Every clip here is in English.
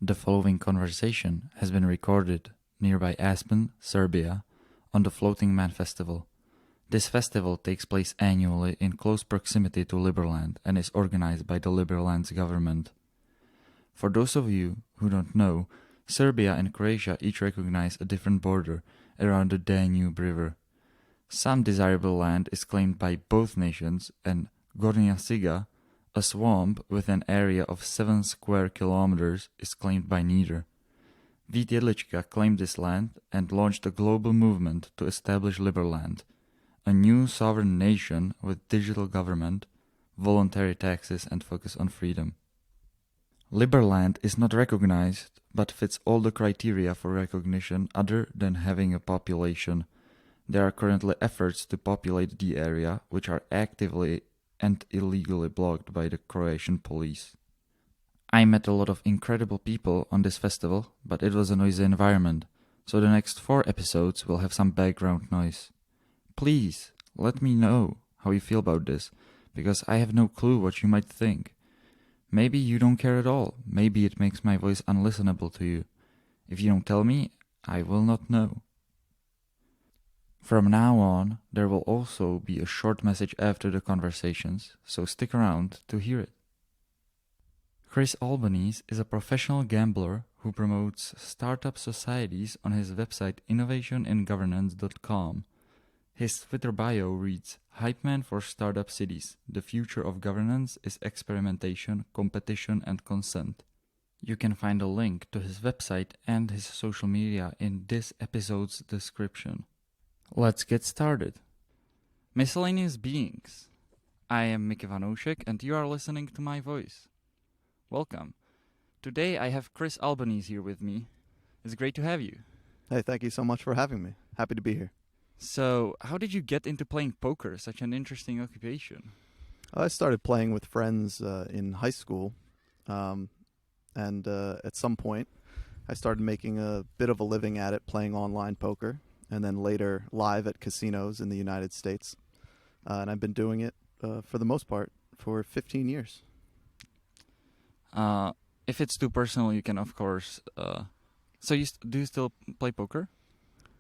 The following conversation has been recorded nearby Aspen, Serbia, on the Floating Man Festival. This festival takes place annually in close proximity to Liberland and is organized by the Liberland's government. For those of you who don't know, Serbia and Croatia each recognize a different border around the Danube River. Some desirable land is claimed by both nations, and Gornja Siga, a swamp with an area of 7 square kilometers, is claimed by neither. Vít Jedlička claimed this land and launched a global movement to establish Liberland, a new sovereign nation with digital government, voluntary taxes, and focus on freedom. Liberland is not recognized, but fits all the criteria for recognition other than having a population. There are currently efforts to populate the area, which are actively and illegally blocked by the Croatian police. I met a lot of incredible people on this festival, but it was a noisy environment, so the next 4 episodes will have some background noise. Please, let me know how you feel about this, because I have no clue what you might think. Maybe you don't care at all, maybe it makes my voice unlistenable to you. If you don't tell me, I will not know. From now on, there will also be a short message after the conversations, so stick around to hear it. Chris Albanese is a professional gambler who promotes startup societies on his website innovationingovernance.com. His Twitter bio reads, "Hype man for startup cities. The future of governance is experimentation, competition, and consent." You can find a link to his website and his social media in this episode's description. Let's get started. Miscellaneous beings. I am Mickey Vanoušek and you are listening to my voice. Welcome. Today I have Chris Albanese here with me. It's great to have you. Hey, thank you so much for having me. Happy to be here. So, how did you get into playing poker, such an interesting occupation? I started playing with friends in high school, and at some point I started making a bit of a living at it playing online poker, and then later live at casinos in the United States. And I've been doing it, for the most part, for 15 years. If it's too personal, you can, of course... So do you still play poker?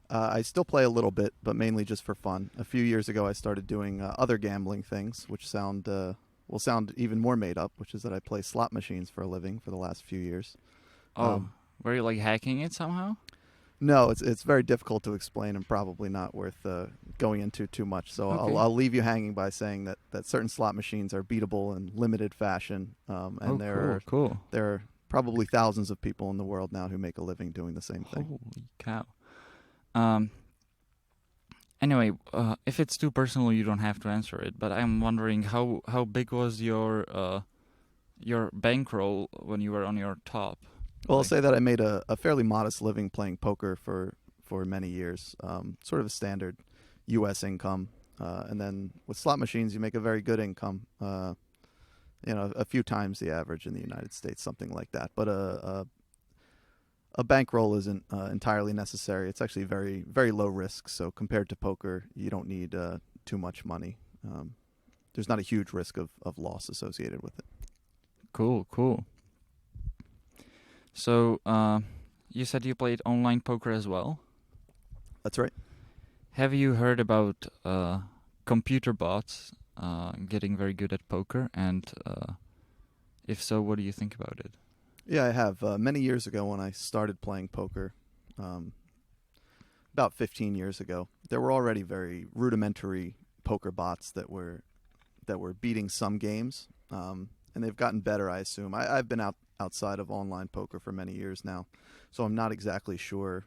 I still play a little bit, but mainly just for fun. A few years ago, I started doing other gambling things, which will sound even more made up, which is that I play slot machines for a living for the last few years. Were you like hacking it somehow? No, it's very difficult to explain and probably not worth going into too much. So Okay. I'll leave you hanging by saying that certain slot machines are beatable in limited fashion, and there are probably thousands of people in the world now who make a living doing the same thing. Holy cow. Anyway, if it's too personal, you don't have to answer it. But I'm wondering how big was your bankroll when you were on your top? Well, I'll say that I made a fairly modest living playing poker for many years, sort of a standard U.S. income. And then with slot machines, you make a very good income, a few times the average in the United States, something like that. But a bankroll isn't entirely necessary. It's actually very, very low risk. So compared to poker, you don't need too much money. There's not a huge risk of loss associated with it. Cool. So, you said you played online poker as well? That's right. Have you heard about computer bots getting very good at poker? And if so, what do you think about it? Yeah, I have. Many years ago when I started playing poker, about 15 years ago, there were already very rudimentary poker bots that were beating some games, and they've gotten better, I assume. I've been outside of online poker for many years now, so I'm not exactly sure.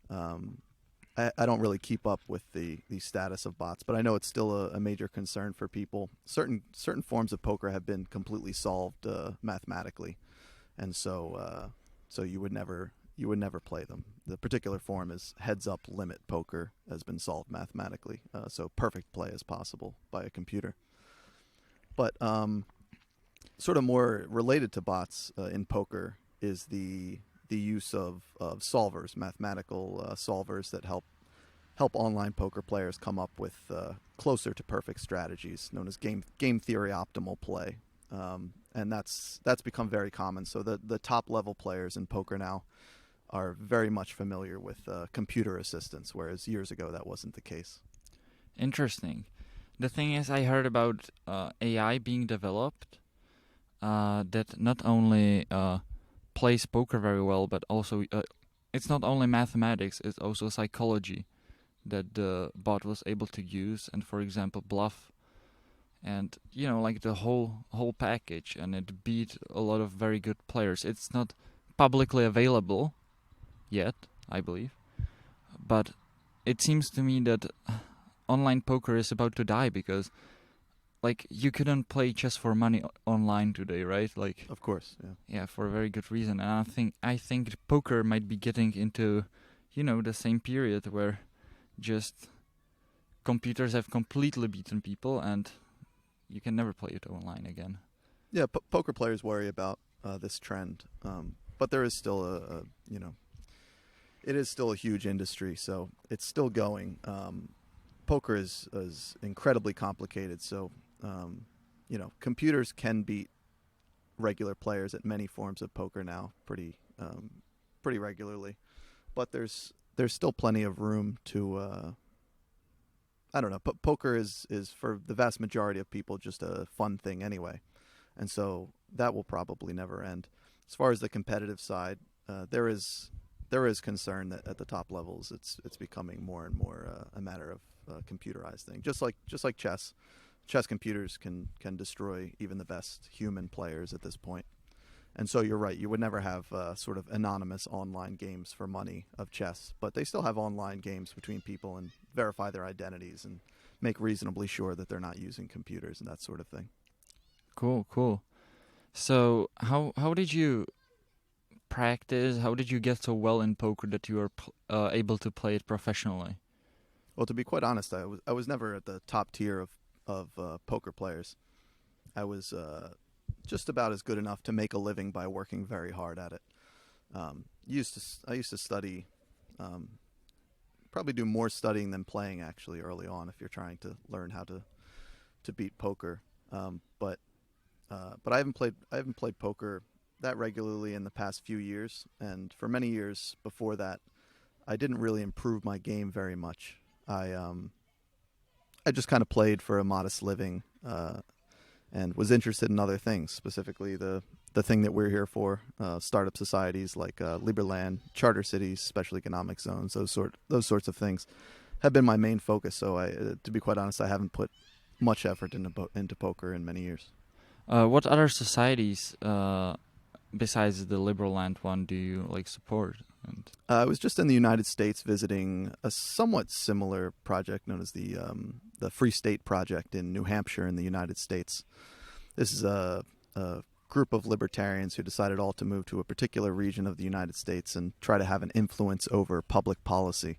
I don't really keep up with the status of bots, but I know it's still a major concern for people. Certain forms of poker have been completely solved mathematically, and so you would never play them. The particular form is heads-up limit poker has been solved mathematically, so perfect play is possible by a computer. But sort of more related to bots in poker is the use of solvers, mathematical solvers that help online poker players come up with closer to perfect strategies, known as game theory optimal play. and that's become very common. So the top level players in poker now are very much familiar with computer assistance, whereas years ago that wasn't the case. Interesting. The thing is, I heard about AI being developed that not only plays poker very well, but also it's not only mathematics, it's also psychology that the bot was able to use, and for example bluff, and like the whole package, and it beat a lot of very good players. It's not publicly available yet, I believe, but it seems to me that online poker is about to die because like you couldn't play chess for money online today, right? Like, Of course, yeah. yeah, for a very good reason. And I think poker might be getting into the same period where just computers have completely beaten people and you can never play it online again. Yeah, poker players worry about this trend, but there is still it is still a huge industry, so it's still going. Poker is incredibly complicated, so computers can beat regular players at many forms of poker now pretty regularly, but there's still plenty of room to. I don't know. Poker is for the vast majority of people just a fun thing anyway, and so that will probably never end. As far as the competitive side, there is concern that at the top levels it's becoming more and more a matter of computerized thing. Just like chess. Chess computers can destroy even the best human players at this point. And so you're right, you would never have sort of anonymous online games for money of chess, but they still have online games between people and verify their identities and make reasonably sure that they're not using computers and that sort of thing. Cool. So how did you practice? How did you get so well in poker that you are able to play it professionally? Well, to be quite honest, I was never at the top tier of poker players. I was just about as good enough to make a living by working very hard at it. I used to study, probably do more studying than playing actually early on if you're trying to learn how to beat poker. But I haven't played poker that regularly in the past few years, and for many years before that, I didn't really improve my game very much. I just kind of played for a modest living, and was interested in other things, specifically the thing that we're here for, startup societies like Liberland, charter cities, special economic zones, those sorts of things have been my main focus. So to be quite honest, I haven't put much effort into poker in many years. What other societies besides the Liberland one do you support? And I was just in the United States visiting a somewhat similar project known as the Free State Project in New Hampshire in the United States. This is a group of libertarians who decided all to move to a particular region of the United States and try to have an influence over public policy.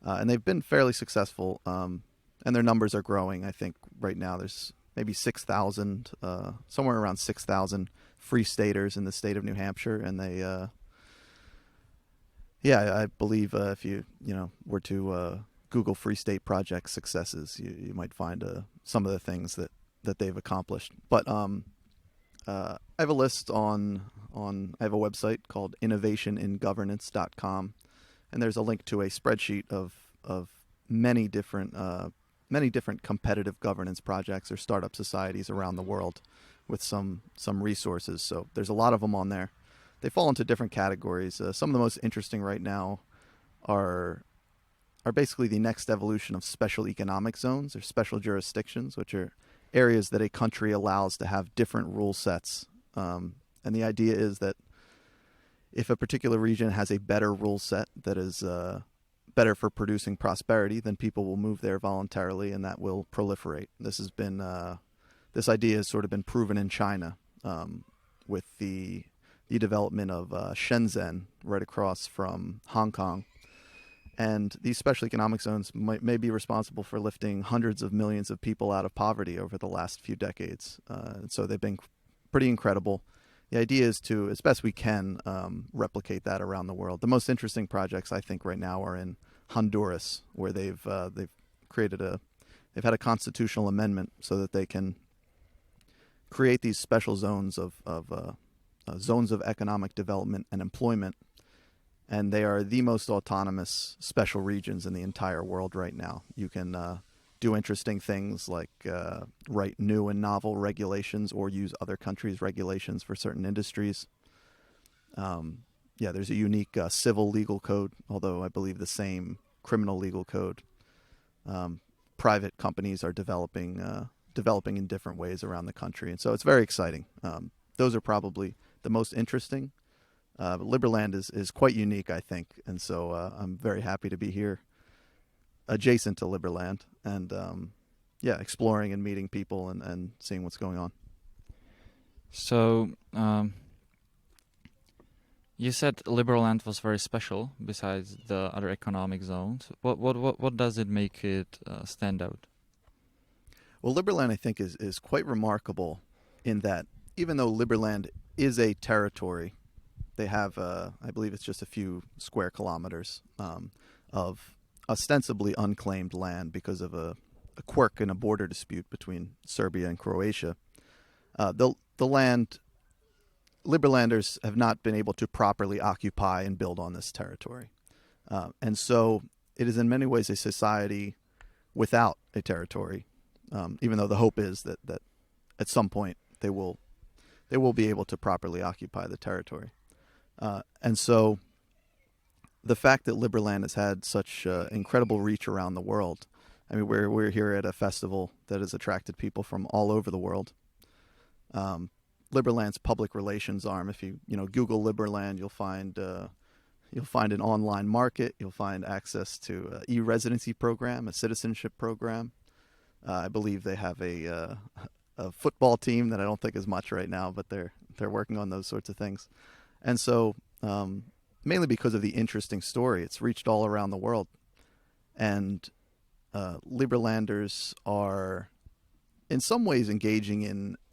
And they've been fairly successful, and their numbers are growing. I think right now there's maybe 6,000, somewhere around 6,000 free staters in the state of New Hampshire, and they, I believe if you were to Google Free State Project successes, you might find some of the things that they've accomplished. But I have a list I have a website called innovationingovernance.com, and there's a link to a spreadsheet of many different competitive governance projects or startup societies around the world with some resources. So there's a lot of them on there. They fall into different categories. Some of the most interesting right now are basically the next evolution of special economic zones or special jurisdictions, which are areas that a country allows to have different rule sets. And the idea is that if a particular region has a better rule set that is better for producing prosperity, then people will move there voluntarily, and that will proliferate. This idea has sort of been proven in China with the development of Shenzhen right across from Hong Kong. And these special economic zones may be responsible for lifting hundreds of millions of people out of poverty over the last few decades. And so they've been pretty incredible. The idea is to, as best we can, replicate that around the world. The most interesting projects, I think, right now are in Honduras, where they've had a constitutional amendment so that they can create these special zones of zones of economic development and employment, and they are the most autonomous special regions in the entire world right now. You can do interesting things like write new and novel regulations or use other countries' regulations for certain industries. There's a unique civil legal code, although I believe the same criminal legal code. Private companies are developing in different ways around the country, and so it's very exciting. Those are probably the most interesting. But Liberland is quite unique, I think, and so I'm very happy to be here, adjacent to Liberland, and exploring and meeting people and seeing what's going on. So, you said Liberland was very special besides the other economic zones. What does it make it stand out? Well, Liberland, I think, is quite remarkable in that even though Liberland is a territory, they have, I believe it's just a few square kilometers of ostensibly unclaimed land because of a quirk in a border dispute between Serbia and Croatia. The land, Liberlanders have not been able to properly occupy and build on this territory. And so it is in many ways a society without a territory, even though the hope is that at some point they will be able to properly occupy the territory. And so the fact that Liberland has had such incredible reach around the world, I mean, we're here at a festival that has attracted people from all over the world. Liberland's public relations arm, if you Google Liberland, you'll find an online market. You'll find access to an e-residency program, a citizenship program. I believe they have a football team that I don't think is much right now, but they're working on those sorts of things. And so, mainly because of the interesting story, it's reached all around the world. And Liberlanders are, in some ways, engaging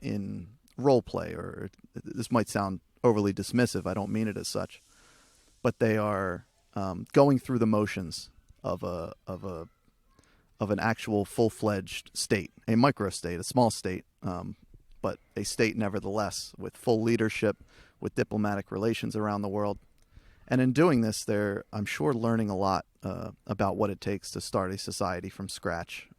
in role play, or this might sound overly dismissive. I don't mean it as such, but they are going through the motions of an actual full-fledged state, a microstate, a small state, but a state nevertheless, with full leadership, with diplomatic relations around the world. And in doing this, they're, I'm sure, learning a lot about what it takes to start a society from scratch.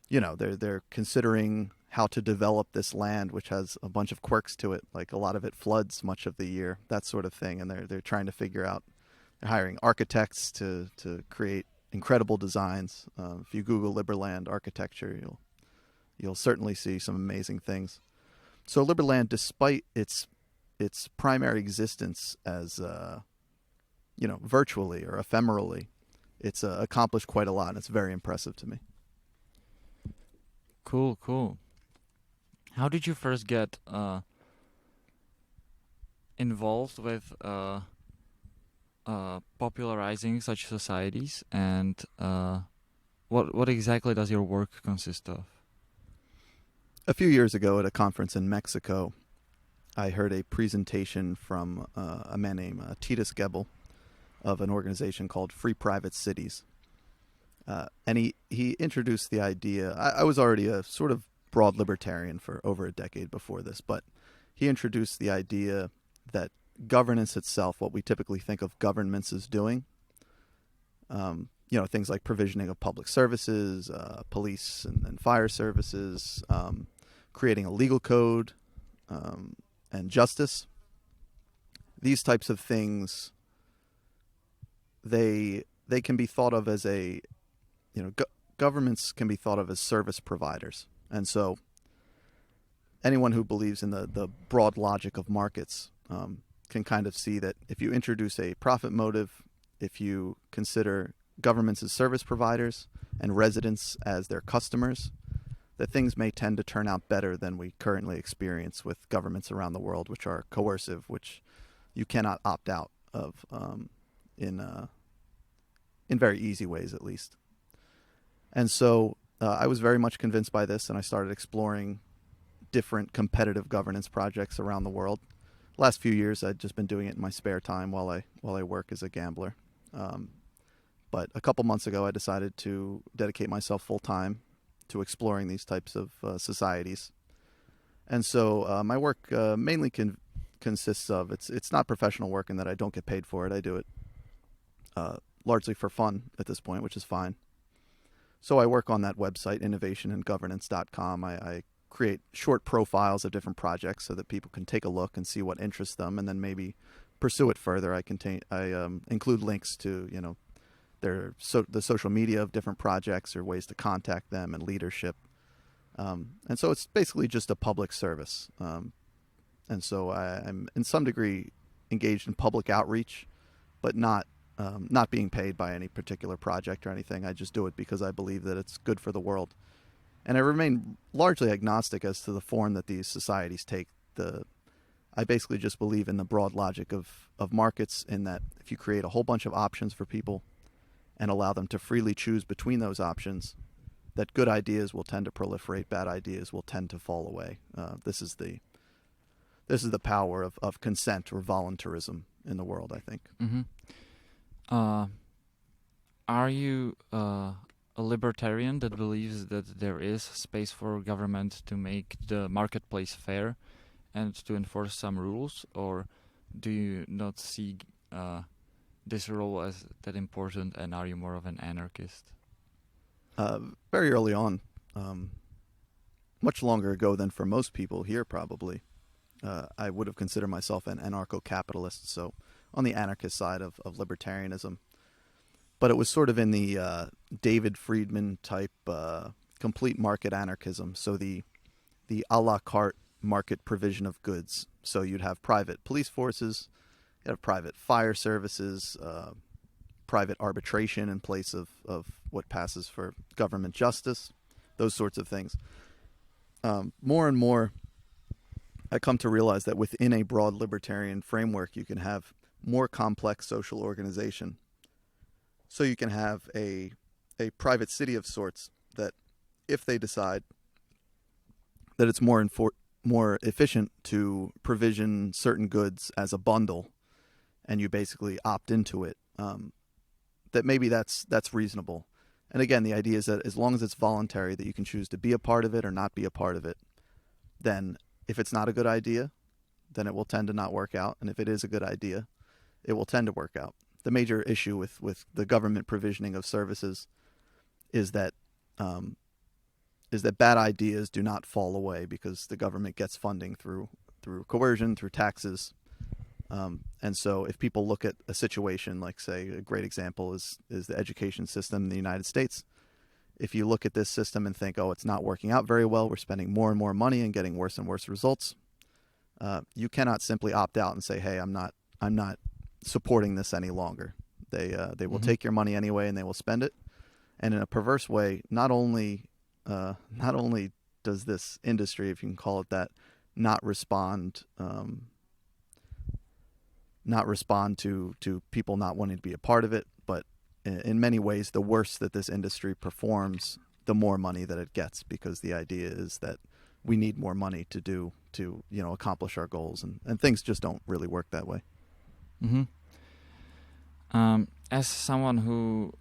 They're considering how to develop this land, which has a bunch of quirks to it, like a lot of it floods much of the year, that sort of thing. And they're trying to figure out, they're hiring architects to create incredible designs. If you Google Liberland architecture, you'll certainly see some amazing things. So Liberland, despite its primary existence as virtually or ephemerally, it's accomplished quite a lot, and it's very impressive to me. Cool. How did you first get involved with popularizing such societies, and what exactly does your work consist of? A few years ago at a conference in Mexico, I heard a presentation from a man named Titus Gebel of an organization called Free Private Cities. And he introduced the idea. I was already a sort of broad libertarian for over a decade before this, but he introduced the idea that governance itself, what we typically think of governments as doing, things like provisioning of public services, police and fire services, creating a legal code, and justice. These types of things, they can be thought of as governments can be thought of as service providers. And so anyone who believes in the broad logic of markets can kind of see that if you introduce a profit motive, if you consider governments as service providers and residents as their customers, that things may tend to turn out better than we currently experience with governments around the world, which are coercive, which you cannot opt out of in very easy ways, at least. And so I was very much convinced by this, and I started exploring different competitive governance projects around the world. Last few years, I'd just been doing it in my spare time while I work as a gambler. But a couple months ago, I decided to dedicate myself full time to exploring these types of societies. And so my work mainly consists of it's not professional work in that I don't get paid for it. I do it largely for fun at this point, which is fine. So I work on that website, innovationandgovernance.com. I create short profiles of different projects so that people can take a look and see what interests them, and then maybe pursue it further. I include links to the social media of different projects or ways to contact them and leadership. And so it's basically just a public service. And so I'm in some degree engaged in public outreach, but not being paid by any particular project or anything. I just do it because I believe that it's good for the world. And I remain largely agnostic as to the form that these societies take. I basically just believe in the broad logic of markets, in that if you create a whole bunch of options for people and allow them to freely choose between those options, that good ideas will tend to proliferate, bad ideas will tend to fall away. This is the power of consent or voluntarism in the world, I think. Mm-hmm. Are you a libertarian that believes that there is space for government to make the marketplace fair and to enforce some rules, or do you not see this role as that important, and are you more of an anarchist? Very early on, much longer ago than for most people here probably, I would have considered myself an anarcho-capitalist, so on the anarchist side of libertarianism. But it was sort of in the David Friedman type complete market anarchism, so the a la carte market provision of goods. So you'd have private police forces, you'd have private fire services, private arbitration in place of what passes for government justice, those sorts of things. More and more, I come to realize that within a broad libertarian framework, you can have more complex social organization. So you can have a private city of sorts that, if they decide that it's more efficient to provision certain goods as a bundle, and you basically opt into it, that maybe that's reasonable. And again, the idea is that as long as it's voluntary, that you can choose to be a part of it or not be a part of it, then if it's not a good idea, then it will tend to not work out. And if it is a good idea, it will tend to work out. The major issue with the government provisioning of services is that bad ideas do not fall away because the government gets funding through coercion, through taxes. And so if people look at a situation like, say, a great example is the education system in the United States. If you look at this system and think, oh, it's not working out very well, we're spending more and more money and getting worse and worse results, you cannot simply opt out and say, hey, I'm not supporting this any longer. They will take your money anyway, and they will spend it. And in a perverse way, not only does this industry, if you can call it that, not respond to people not wanting to be a part of it, but in many ways, the worse that this industry performs, the more money that it gets, because the idea is that we need more money to accomplish our goals, and things just don't really work that way. Mm-hmm. As someone who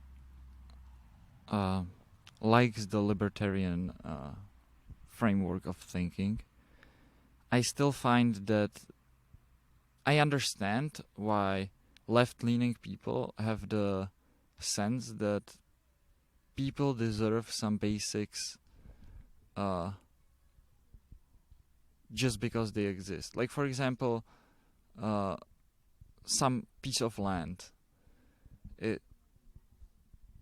likes the libertarian framework of thinking, I still find that I understand why left-leaning people have the sense that people deserve some basics just because they exist. Like, for example, some piece of land. It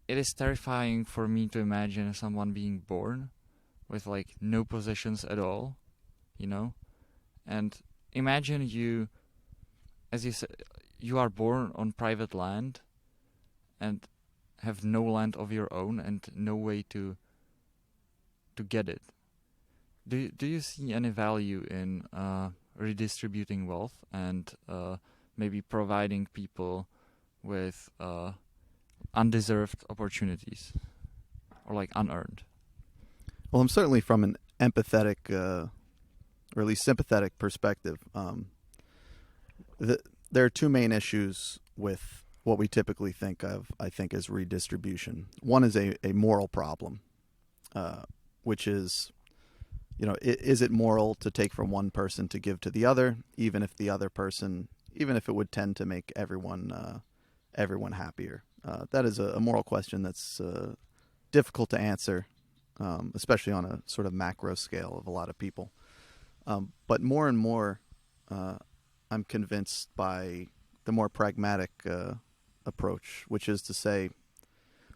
is terrifying for me to imagine someone being born with like no possessions at all, and imagine you, as you said, you are born on private land and have no land of your own and no way to get it. Do you see any value in redistributing wealth and maybe providing people with undeserved opportunities, or like unearned? Well, I'm certainly from an empathetic, or at least sympathetic perspective. There are two main issues with what we typically think of, I think, as redistribution. One is a moral problem, which is is it moral to take from one person to give to the other, even if it would tend to make everyone happier? That is a moral question that's difficult to answer, especially on a sort of macro scale of a lot of people. But more and more, I'm convinced by the more pragmatic approach, which is to say,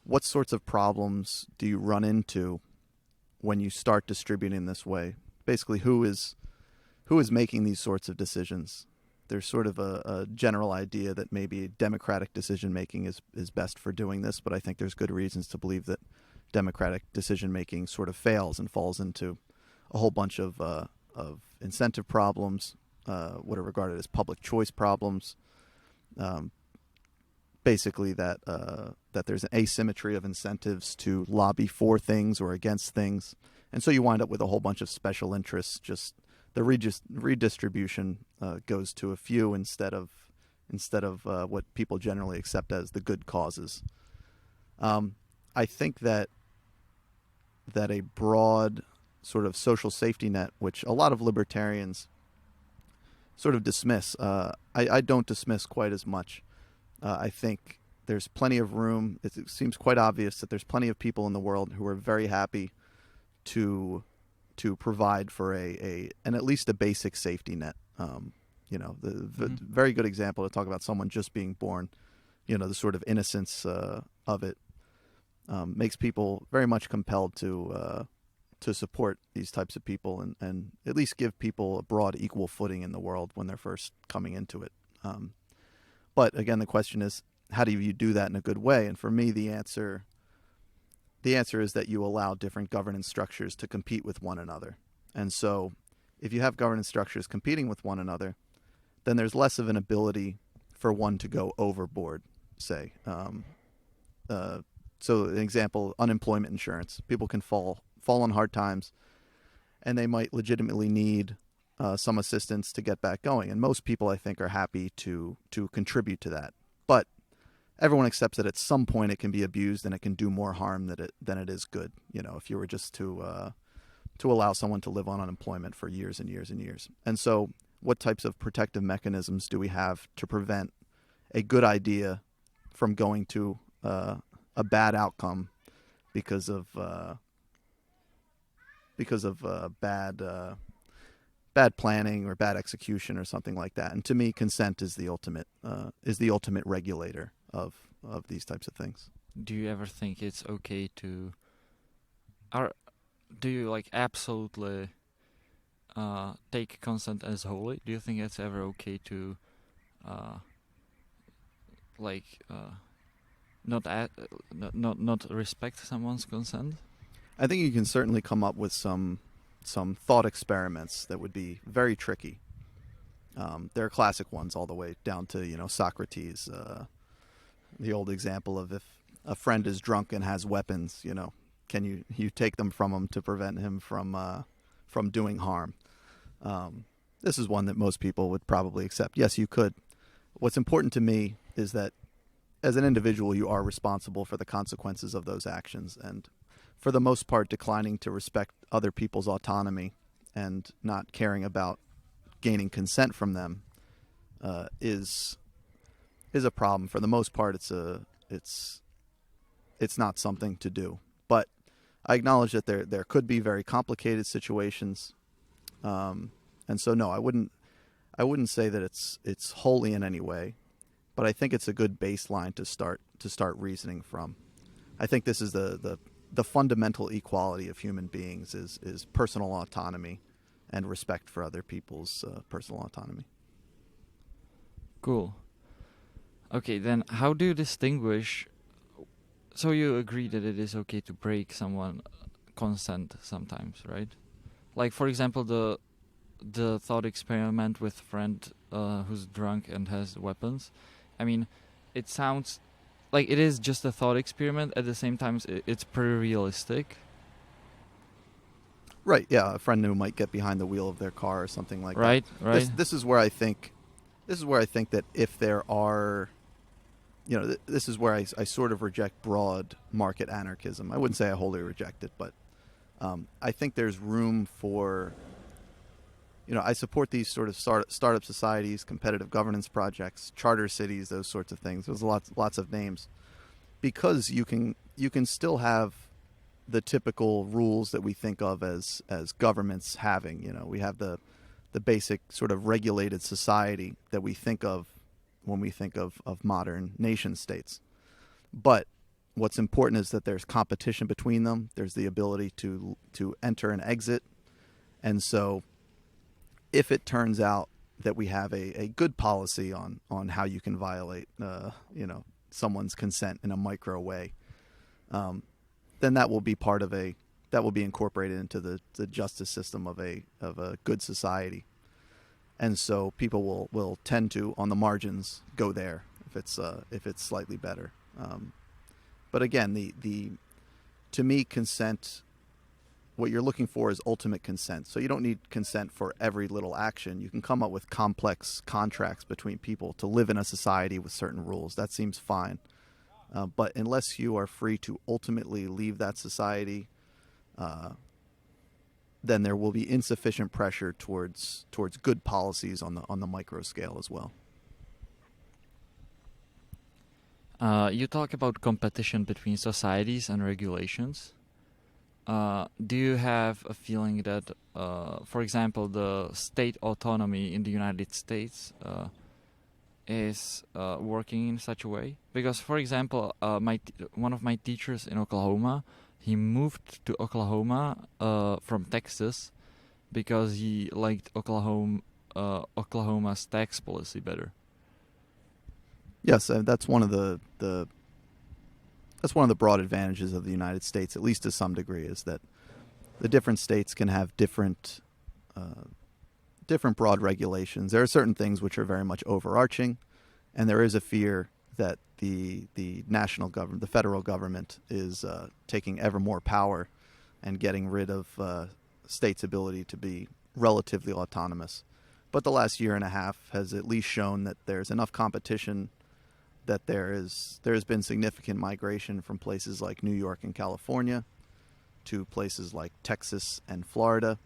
what sorts of problems do you run into when you start distributing this way? Basically, who is making these sorts of decisions? There's sort of a general idea that maybe democratic decision making is best for doing this, but I think there's good reasons to believe that democratic decision making sort of fails and falls into a whole bunch of incentive problems, what are regarded as public choice problems. Basically, that there's an asymmetry of incentives to lobby for things or against things, and so you wind up with a whole bunch of special interests. Just the redistribution goes to a few instead of what people generally accept as the good causes. I think that a broad sort of social safety net, which a lot of libertarians sort of dismiss, I don't dismiss quite as much. I think there's plenty of room. It seems quite obvious that there's plenty of people in the world who are very happy to provide for an at least a basic safety net. The very good example to talk about someone just being born, the sort of innocence of it makes people very much compelled to support these types of people and at least give people a broad equal footing in the world when they're first coming into it. But again, the question is, how do you do that in a good way? And for me, the answer is that you allow different governance structures to compete with one another. And so if you have governance structures competing with one another, then there's less of an ability for one to go overboard, say. So an example, unemployment insurance. People can fall on hard times, and they might legitimately need some assistance to get back going. And most people, I think, are happy to contribute to that. But everyone accepts that at some point it can be abused and it can do more harm than it is good. If you were just to allow someone to live on unemployment for years and years and years. And so what types of protective mechanisms do we have to prevent a good idea from going to a bad outcome because of bad planning or bad execution or something like that? And to me, consent is the ultimate regulator of these types of things. Do you ever think it's okay to, or do you absolutely take consent as holy? Do you think it's ever okay to not respect someone's consent? I think you can certainly come up with some thought experiments that would be very tricky. There are classic ones all the way down to Socrates, the old example of if a friend is drunk and has weapons, can you take them from him to prevent him from doing harm? This is one that most people would probably accept. Yes, you could. What's important to me is that as an individual, you are responsible for the consequences of those actions, and for the most part, declining to respect other people's autonomy and not caring about gaining consent from them is a problem. For the most part, it's not something to do. But I acknowledge that there could be very complicated situations, and so no, I wouldn't say that it's holy in any way, but I think it's a good baseline to start reasoning from. I think this is the fundamental equality of human beings is personal autonomy and respect for other people's personal autonomy. Cool. Okay, then how do you distinguish? So you agree that it is okay to break someone's consent sometimes, right? Like, for example, the thought experiment with a friend who's drunk and has weapons. I mean, it sounds like it is just a thought experiment. At the same time, it's pretty realistic. Right. Yeah. A friend who might get behind the wheel of their car or something like that. Right. This is where I think that if there are, this is where I sort of reject broad market anarchism. I wouldn't say I wholly reject it, but I think there's room for, I support these sort of startup societies, competitive governance projects, charter cities, those sorts of things. There's lots of names, because you can still have the typical rules that we think of as governments having. We have the basic sort of regulated society that we think of when we think of modern nation states. But what's important is that there's competition between them. There's the ability to enter and exit. And so if it turns out that we have a good policy on how you can violate someone's consent in a micro way, then that will be incorporated into the justice system of a good society. And so people will tend to, on the margins, go there if it's slightly better. But again, to me, consent, what you're looking for is ultimate consent. So you don't need consent for every little action. You can come up with complex contracts between people to live in a society with certain rules. That seems fine. But unless you are free to ultimately leave that society, then there will be insufficient pressure towards good policies on the micro scale as well. You talk about competition between societies and regulations. Do you have a feeling that, for example, the state autonomy in the United States is working in such a way? Because, for example, one of my teachers in Oklahoma, he moved to Oklahoma from Texas because he liked Oklahoma's tax policy better. Yes, that's one of the broad advantages of the United States, at least to some degree, is that the different states can have different broad regulations. There are certain things which are very much overarching, and there is a fear that the national government, the federal government, is taking ever more power and getting rid of states' ability to be relatively autonomous. But the last year and a half has at least shown that there's enough competition, that there has been significant migration from places like New York and California to places like Texas and Florida,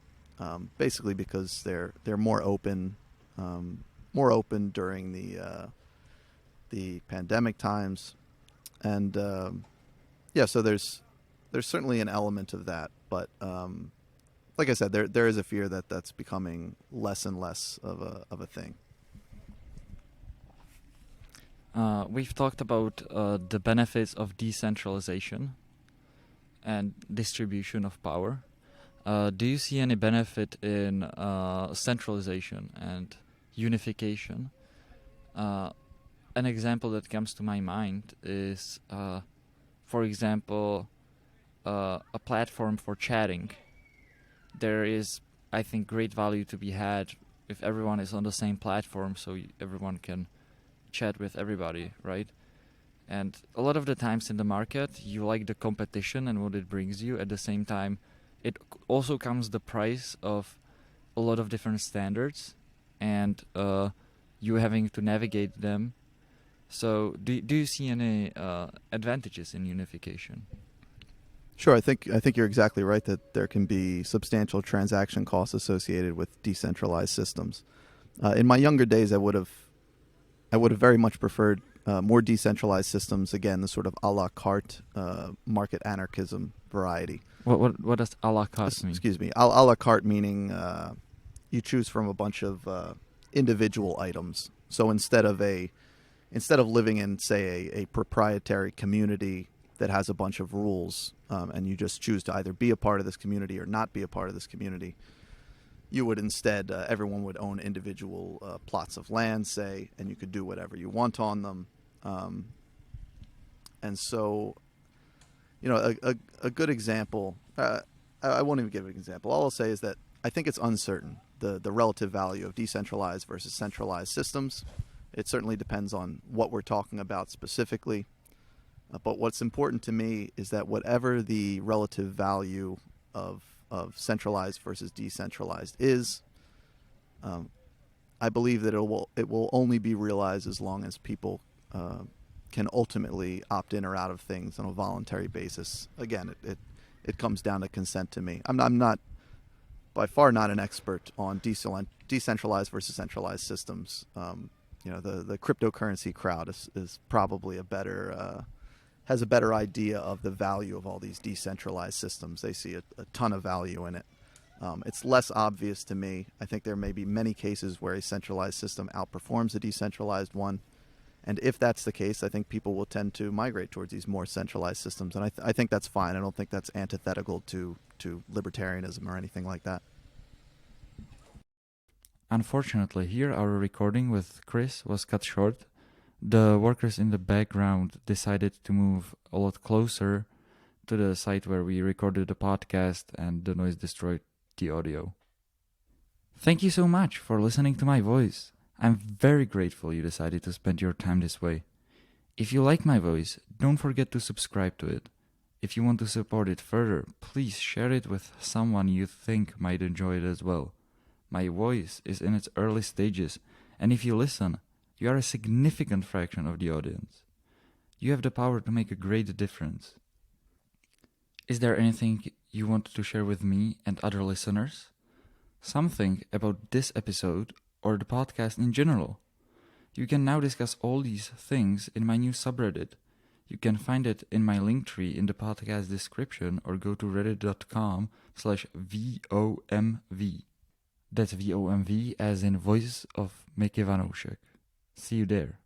basically because they're more open during the pandemic times, and so there's certainly an element of that. But like I said, there is a fear that that's becoming less and less of a thing. We've talked about the benefits of decentralization and distribution of power. Do you see any benefit in centralization and unification? An example that comes to my mind is, for example, a platform for chatting. There is, I think, great value to be had if everyone is on the same platform, so everyone can chat with everybody, right? And a lot of the times in the market, you like the competition and what it brings you. At the same time, it also comes the price of a lot of different standards, and you having to navigate them. So do you see any advantages in unification? Sure, I think you're exactly right that there can be substantial transaction costs associated with decentralized systems. In my younger days, I would have very much preferred more decentralized systems. Again, the sort of a la carte market anarchism variety. What does a la carte mean? Excuse me, a la carte meaning you choose from a bunch of individual items. So instead of living in, say, a proprietary community that has a bunch of rules, and you just choose to either be a part of this community or not be a part of this community, you would instead, everyone would own individual plots of land, say, and you could do whatever you want on them. And so, a good example, I won't even give an example. All I'll say is that I think it's uncertain, the relative value of decentralized versus centralized systems. It certainly depends on what we're talking about specifically. But what's important to me is that whatever the relative value of centralized versus decentralized is, I believe that it will only be realized as long as people can ultimately opt in or out of things on a voluntary basis. Again, it it comes down to consent to me. I'm not by far not an expert on decentralized versus centralized systems. The cryptocurrency crowd is probably has a better idea of the value of all these decentralized systems. They see a ton of value in it. It's less obvious to me. I think there may be many cases where a centralized system outperforms a decentralized one. And if that's the case, I think people will tend to migrate towards these more centralized systems. And I think that's fine. I don't think that's antithetical to libertarianism or anything like that. Unfortunately, here our recording with Chris was cut short. The workers in the background decided to move a lot closer to the site where we recorded the podcast, and the noise destroyed the audio. Thank you so much for listening to my voice. I'm very grateful you decided to spend your time this way. If you like my voice, don't forget to subscribe to it. If you want to support it further, please share it with someone you think might enjoy it as well. My voice is in its early stages, and if you listen, you are a significant fraction of the audience. You have the power to make a great difference. Is there anything you want to share with me and other listeners? Something about this episode or the podcast in general? You can now discuss all these things in my new subreddit. You can find it in my link tree in the podcast description, or go to reddit.com/VOMV. That's VOMV as in Voice of Mickey Vanoušek. See you there.